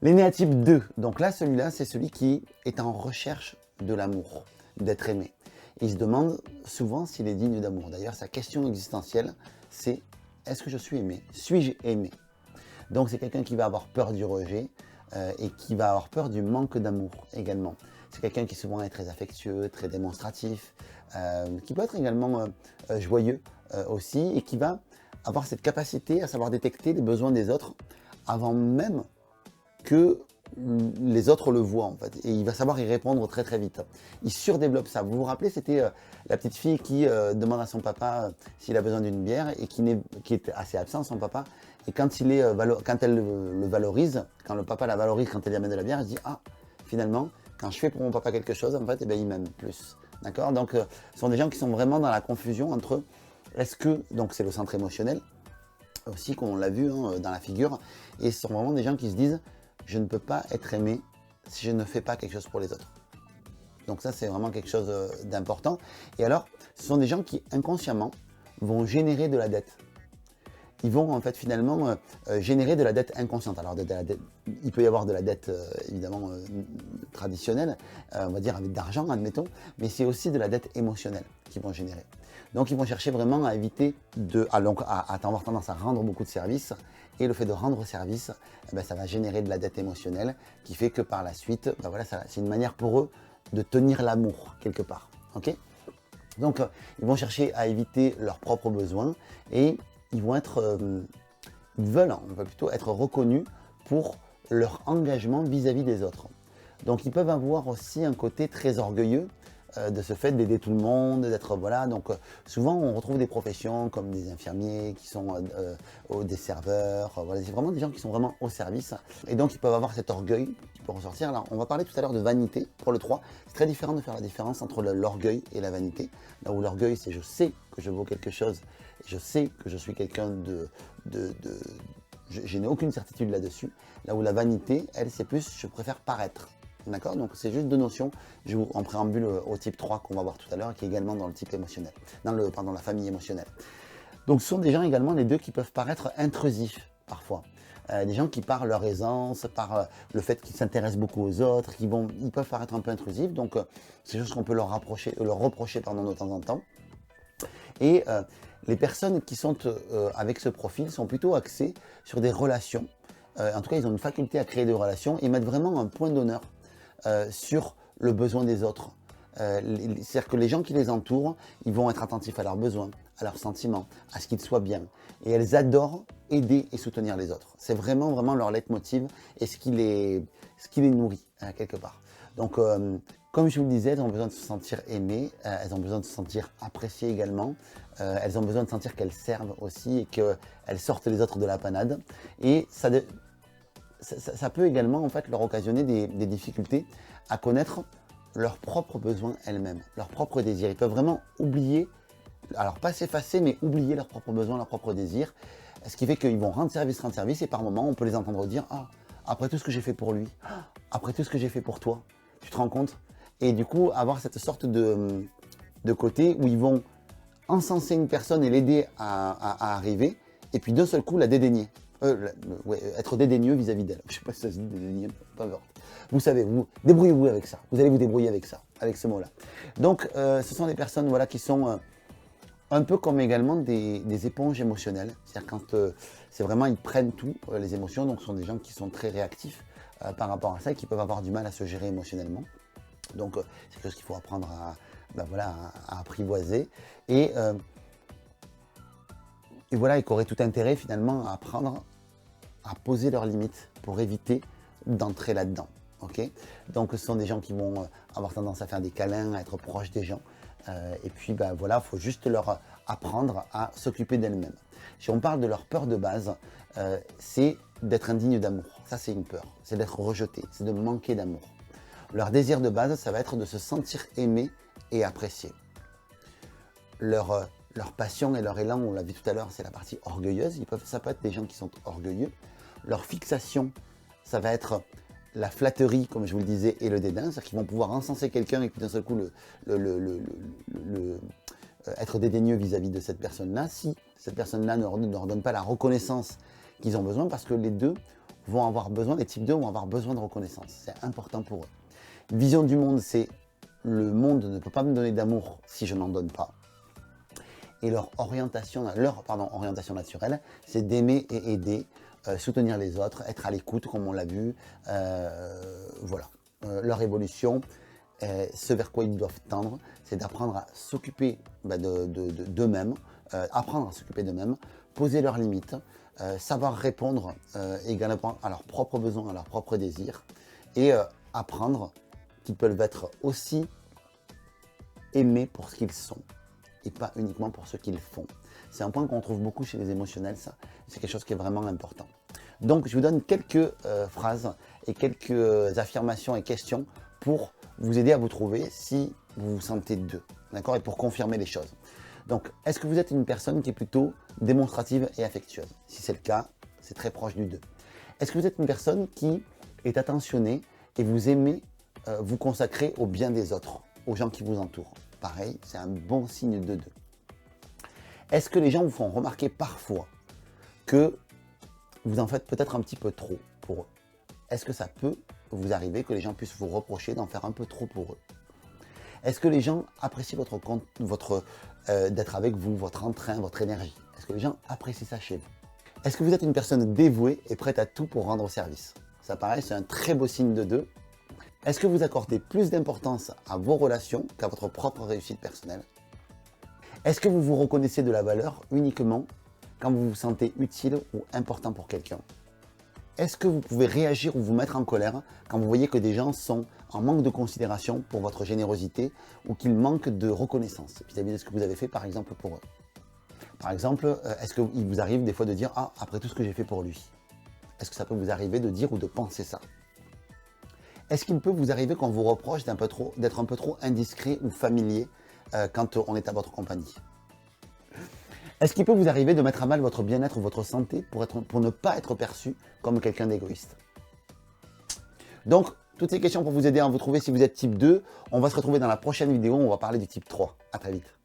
L'énéatype 2, donc là, celui-là, c'est celui qui est en recherche de l'amour, d'être aimé. Il se demande souvent s'il est digne d'amour. D'ailleurs, sa question existentielle, c'est est-ce que je suis aimé? Suis-je aimé? Donc c'est quelqu'un qui va avoir peur du rejet et qui va avoir peur du manque d'amour également. C'est quelqu'un qui souvent est très affectueux, très démonstratif, qui peut être également joyeux aussi et qui va avoir cette capacité à savoir détecter les besoins des autres avant même que les autres le voient en fait. Et il va savoir y répondre très très vite. Il surdéveloppe ça. Vous vous rappelez, c'était la petite fille qui demande à son papa s'il a besoin d'une bière et qui est assez absent, son papa. Et quand, quand elle le valorise, quand le papa la valorise, quand elle lui amène de la bière, elle se dit « Ah, finalement, quand je fais pour mon papa quelque chose, en fait, eh bien, il m'aime plus. » D'accord. Donc, ce sont des gens qui sont vraiment dans la confusion entre est-ce que, donc c'est le centre émotionnel, aussi, comme on l'a vu hein, dans la figure, et ce sont vraiment des gens qui se disent je ne peux pas être aimé si je ne fais pas quelque chose pour les autres. Donc ça, c'est vraiment quelque chose d'important. Et alors, ce sont des gens qui, inconsciemment, vont générer de la dette. Ils vont, en fait, finalement, générer de la dette inconsciente. Alors, il peut y avoir de la dette, évidemment, traditionnelle, on va dire avec d'argent, admettons, mais c'est aussi de la dette émotionnelle qu'ils vont générer. Donc, ils vont chercher vraiment à éviter à avoir tendance à rendre beaucoup de services. Et le fait de rendre service, ça va générer de la dette émotionnelle qui fait que par la suite, voilà, c'est une manière pour eux de tenir l'amour quelque part. Okay. Donc, ils vont chercher à éviter leurs propres besoins et ils vont être, ils veulent, on va plutôt être reconnus pour leur engagement vis-à-vis des autres. Donc, ils peuvent avoir aussi un côté très orgueilleux de ce fait d'aider tout le monde, d'être voilà. Donc souvent on retrouve des professions comme des infirmiers qui sont des serveurs. Voilà, c'est vraiment des gens qui sont vraiment au service et donc ils peuvent avoir cet orgueil qui peut ressortir. Alors on va parler tout à l'heure de vanité pour le 3. C'est très différent de faire la différence entre l'orgueil et la vanité. Là où l'orgueil c'est je sais que je vaux quelque chose, et je sais que je suis quelqu'un je n'ai aucune certitude là-dessus. Là où la vanité, elle, c'est plus je préfère paraître. D'accord. Donc c'est juste deux notions en préambule au type 3 qu'on va voir tout à l'heure, qui est également dans le type émotionnel, dans la famille émotionnelle. Donc ce sont des gens également, les deux, qui peuvent paraître intrusifs parfois. Des gens qui par leur aisance, par le fait qu'ils s'intéressent beaucoup aux autres, ils peuvent paraître un peu intrusifs. Donc c'est juste qu'on peut leur reprocher de temps en temps. Et les personnes qui sont avec ce profil sont plutôt axées sur des relations. En tout cas, ils ont une faculté à créer des relations et mettent vraiment un point d'honneur sur le besoin des autres. C'est-à-dire que les gens qui les entourent, ils vont être attentifs à leurs besoins, à leurs sentiments, à ce qu'ils soient bien. Et elles adorent aider et soutenir les autres. C'est vraiment, vraiment leur leitmotiv et ce qui les nourrit, quelque part. Donc, comme je vous le disais, elles ont besoin de se sentir aimées, elles ont besoin de se sentir appréciées également, elles ont besoin de sentir qu'elles servent aussi et qu'elles sortent les autres de la panade. Et ça peut également en fait leur occasionner des difficultés à connaître leurs propres besoins elles-mêmes, leurs propres désirs. Ils peuvent vraiment oublier, alors pas s'effacer, mais oublier leurs propres besoins, leurs propres désirs. Ce qui fait qu'ils vont rendre service, et par moments on peut les entendre dire « Ah, après tout ce que j'ai fait pour lui, après tout ce que j'ai fait pour toi, tu te rends compte ?» Et du coup avoir cette sorte de côté où ils vont encenser une personne et l'aider à arriver, et puis d'un seul coup la dédaigner. Être dédaigneux vis-à-vis d'elle. Je ne sais pas si ça se dit dédaigneux, peu importe. Vous savez, débrouillez-vous avec ça. Vous allez vous débrouiller avec ça, avec ce mot-là. Donc, ce sont des personnes voilà, qui sont un peu comme également des éponges émotionnelles. C'est-à-dire quand c'est vraiment, ils prennent tout, les émotions. Donc, ce sont des gens qui sont très réactifs par rapport à ça et qui peuvent avoir du mal à se gérer émotionnellement. Donc, c'est quelque chose qu'il faut apprendre à apprivoiser. Et voilà, et qui auraient tout intérêt finalement à apprendre à poser leurs limites pour éviter d'entrer là-dedans. Okay. Donc ce sont des gens qui vont avoir tendance à faire des câlins, à être proches des gens. Et puis voilà, il faut juste leur apprendre à s'occuper d'elles-mêmes. Si on parle de leur peur de base, c'est d'être indigne d'amour. Ça c'est une peur, c'est d'être rejeté, c'est de manquer d'amour. Leur désir de base, ça va être de se sentir aimé et apprécié. Leur passion et leur élan, on l'a vu tout à l'heure, c'est la partie orgueilleuse. Ça peut être des gens qui sont orgueilleux. Leur fixation, ça va être la flatterie, comme je vous le disais, et le dédain. C'est-à-dire qu'ils vont pouvoir encenser quelqu'un et puis d'un seul coup être dédaigneux vis-à-vis de cette personne-là, si cette personne-là ne leur donne pas la reconnaissance qu'ils ont besoin, parce que les deux vont avoir besoin, les types 2 vont avoir besoin de reconnaissance. C'est important pour eux. Vision du monde, c'est le monde ne peut pas me donner d'amour si je n'en donne pas. Et leur orientation naturelle, c'est d'aimer et aider, soutenir les autres, être à l'écoute, comme on l'a vu. Voilà. Leur évolution, ce vers quoi ils doivent tendre, c'est d'apprendre à s'occuper d'eux-mêmes, apprendre à s'occuper d'eux-mêmes, poser leurs limites, savoir répondre également à leurs propres besoins, à leurs propres désirs, et apprendre qu'ils peuvent être aussi aimés pour ce qu'ils sont, et pas uniquement pour ce qu'ils font. C'est un point qu'on trouve beaucoup chez les émotionnels, ça. C'est quelque chose qui est vraiment important. Donc, je vous donne quelques phrases et quelques affirmations et questions pour vous aider à vous trouver si vous vous sentez 2, d'accord, et pour confirmer les choses. Donc, est-ce que vous êtes une personne qui est plutôt démonstrative et affectueuse? Si c'est le cas, c'est très proche du 2. Est-ce que vous êtes une personne qui est attentionnée et vous aimez vous consacrer au bien des autres, aux gens qui vous entourent? Pareil, c'est un bon signe de 2. Est-ce que les gens vous font remarquer parfois que vous en faites peut-être un petit peu trop pour eux? Est-ce que ça peut vous arriver que les gens puissent vous reprocher d'en faire un peu trop pour eux? Est-ce que les gens apprécient d'être avec vous, votre entrain, votre énergie? Est-ce que les gens apprécient ça chez vous? Est-ce que vous êtes une personne dévouée et prête à tout pour rendre service? Ça pareil, c'est un très beau signe de 2. Est-ce que vous accordez plus d'importance à vos relations qu'à votre propre réussite personnelle? Est-ce que vous vous reconnaissez de la valeur uniquement quand vous vous sentez utile ou important pour quelqu'un? Est-ce que vous pouvez réagir ou vous mettre en colère quand vous voyez que des gens sont en manque de considération pour votre générosité ou qu'ils manquent de reconnaissance vis-à-vis de ce que vous avez fait par exemple pour eux? Par exemple, est-ce qu'il vous arrive des fois de dire « Ah, après tout ce que j'ai fait pour lui », est-ce que ça peut vous arriver de dire ou de penser ça? Est-ce qu'il peut vous arriver qu'on vous reproche d'être un peu trop indiscret ou familier quand on est à votre compagnie? Est-ce qu'il peut vous arriver de mettre à mal votre bien-être ou votre santé pour ne pas être perçu comme quelqu'un d'égoïste? Donc, toutes ces questions pour vous aider à vous trouver si vous êtes type 2. On va se retrouver dans la prochaine vidéo, on va parler du type 3. À très vite.